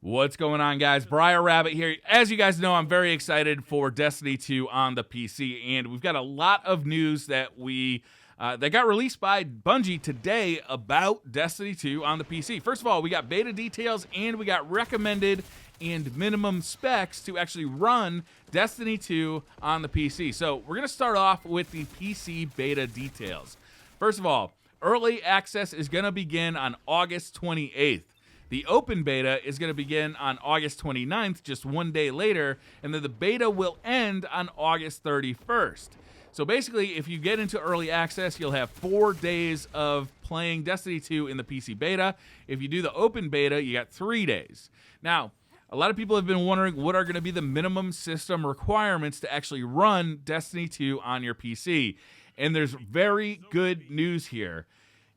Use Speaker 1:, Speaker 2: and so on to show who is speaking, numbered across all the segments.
Speaker 1: What's going on, guys? Briar Rabbit here. As you guys know, I'm very excited for Destiny 2 on the PC, and we've got a lot of news that that got released by Bungie today about Destiny 2 on the PC. First of all, we got beta details, and we got recommended and minimum specs to actually run Destiny 2 on the PC. So we're going to start off with the PC beta details. First of all, early access is going to begin on August 28th. The open beta is going to begin on August 29th, just one day later, and then the beta will end on August 31st. So basically, if you get into early access, you'll have 4 days of playing Destiny 2 in the PC beta. If you do the open beta, you got 3 days. Now, a lot of people have been wondering what are going to be the minimum system requirements to actually run Destiny 2 on your PC. And there's very good news here.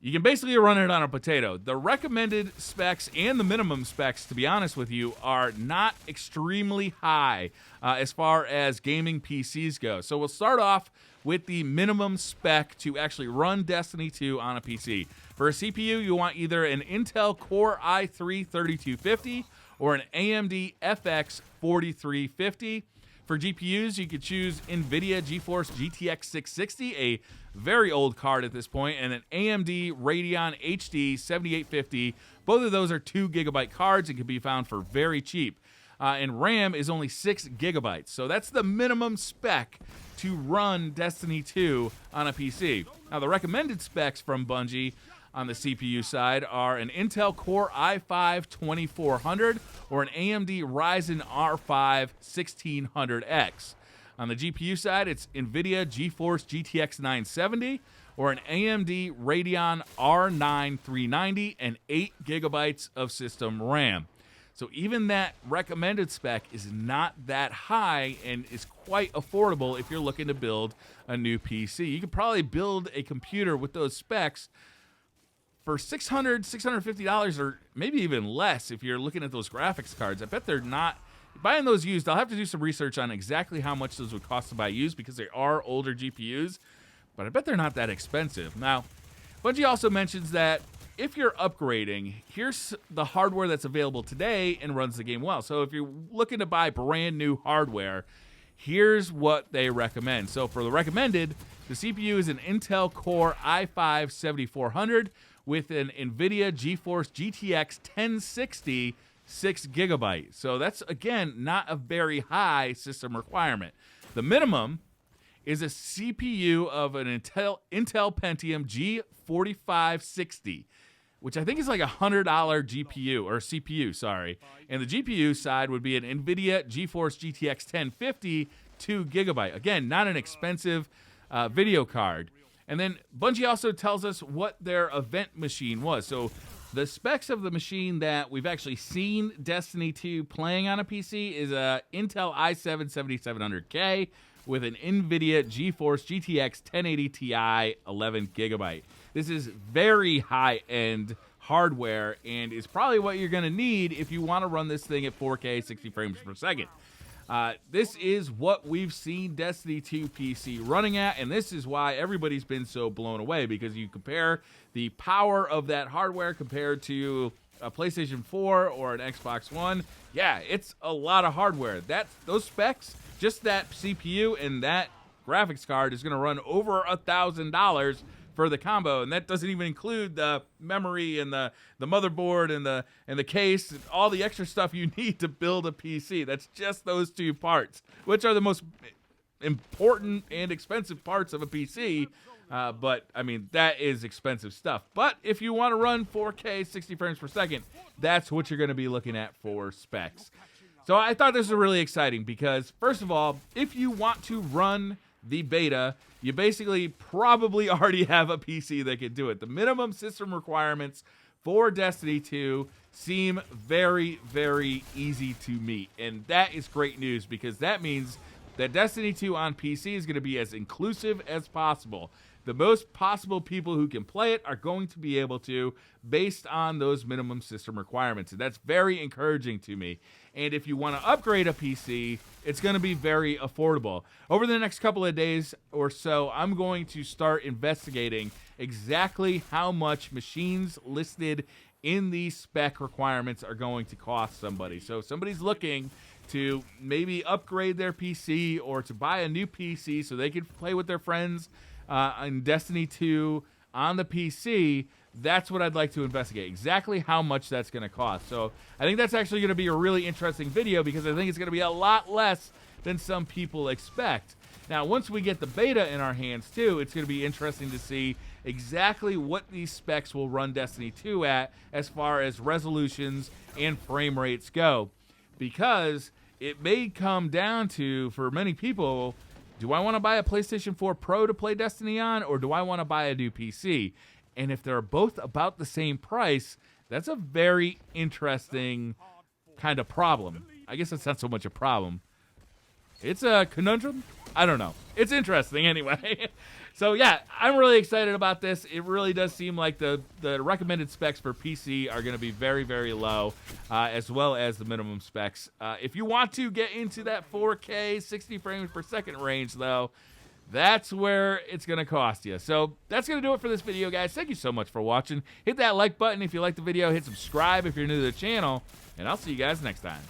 Speaker 1: You can basically run it on a potato. The recommended specs and the minimum specs, to be honest with you, are not extremely high as far as gaming PCs go. So we'll start off with the minimum spec to actually run Destiny 2 on a PC. For a CPU, you want either an Intel Core i3-3250 or an AMD FX 4350. For GPUs, you could choose NVIDIA GeForce GTX 660, a very old card at this point, and an AMD Radeon HD 7850. Both of those are 2 gigabyte cards and can be found for very cheap. And RAM is only 6 gigabytes. So that's the minimum spec to run Destiny 2 on a PC. Now, the recommended specs from Bungie on the CPU side are an Intel Core i5-2400 or an AMD Ryzen R5 1600X. On the GPU side, it's NVIDIA GeForce GTX 970 or an AMD Radeon R9 390 and 8 gigabytes of system RAM. So even that recommended spec is not that high and is quite affordable if you're looking to build a new PC. You could probably build a computer with those specs for $600, $650 or maybe even less if you're looking at those graphics cards. I bet they're not. Buying those used, I'll have to do some research on exactly how much those would cost to buy used because they are older GPUs, but I bet they're not that expensive. Now, Bungie also mentions that if you're upgrading, here's the hardware that's available today and runs the game well. So if you're looking to buy brand new hardware, here's what they recommend. So for the recommended, the CPU is an Intel Core i5-7400 with an NVIDIA GeForce GTX 1060 6 gigabyte. So that's, again, not a very high system requirement. The minimum is a CPU of an Intel Pentium G4560, which I think is like a $100 GPU, or CPU, sorry. And the GPU side would be an NVIDIA GeForce GTX 1050 2 gigabyte. Again, not an expensive video card. And then Bungie also tells us what their event machine was. So the specs of the machine that we've actually seen Destiny 2 playing on a PC is a Intel i7-7700K with an NVIDIA GeForce GTX 1080 Ti 11 gigabyte. This is very high-end hardware and is probably what you're going to need if you want to run this thing at 4K 60 frames per second. This is what we've seen Destiny 2 PC running at, and this is why everybody's been so blown away, because you compare the power of that hardware compared to a PlayStation 4 or an Xbox One. Yeah, it's a lot of hardware. Those specs, just that CPU and that graphics card is going to run over $1,000 for the combo, and that doesn't even include the memory and the motherboard and the case and all the extra stuff you need to build a PC. That's just those two parts, which are the most important and expensive parts of a PC. But I mean, that is expensive stuff. But if you want to run 4K 60 frames per second, that's what you're going to be looking at for specs. So I thought this was really exciting because, first of all, if you want to run the beta, you basically probably already have a PC that can do it. The minimum system requirements for Destiny 2 seem very, very easy to meet. And that is great news because that means that Destiny 2 on PC is going to be as inclusive as possible. The most possible people who can play it are going to be able to based on those minimum system requirements. And that's very encouraging to me. And if you want to upgrade a PC, it's going to be very affordable. Over the next couple of days or so, I'm going to start investigating exactly how much machines listed in these spec requirements are going to cost somebody. So if somebody's looking to maybe upgrade their PC or to buy a new PC so they can play with their friends in Destiny 2 on the PC, that's what I'd like to investigate, exactly how much that's going to cost. So I think that's actually going to be a really interesting video because I think it's going to be a lot less than some people expect. Now, once we get the beta in our hands too, it's going to be interesting to see exactly what these specs will run Destiny 2 at as far as resolutions and frame rates go. Because it may come down to, for many people, do I want to buy a PlayStation 4 Pro to play Destiny on, or do I want to buy a new PC? And if they're both about the same price, that's a very interesting kind of problem. I guess it's not so much a problem. It's a conundrum? I don't know. It's interesting anyway. So yeah, I'm really excited about this. It really does seem like the recommended specs for PC are going to be very, very low, as well as the minimum specs. If you want to get into that 4K 60 frames per second range, though, that's where it's going to cost you. So that's going to do it for this video, guys. Thank you so much for watching. Hit that like button if you like the video. Hit subscribe if you're new to the channel. And I'll see you guys next time.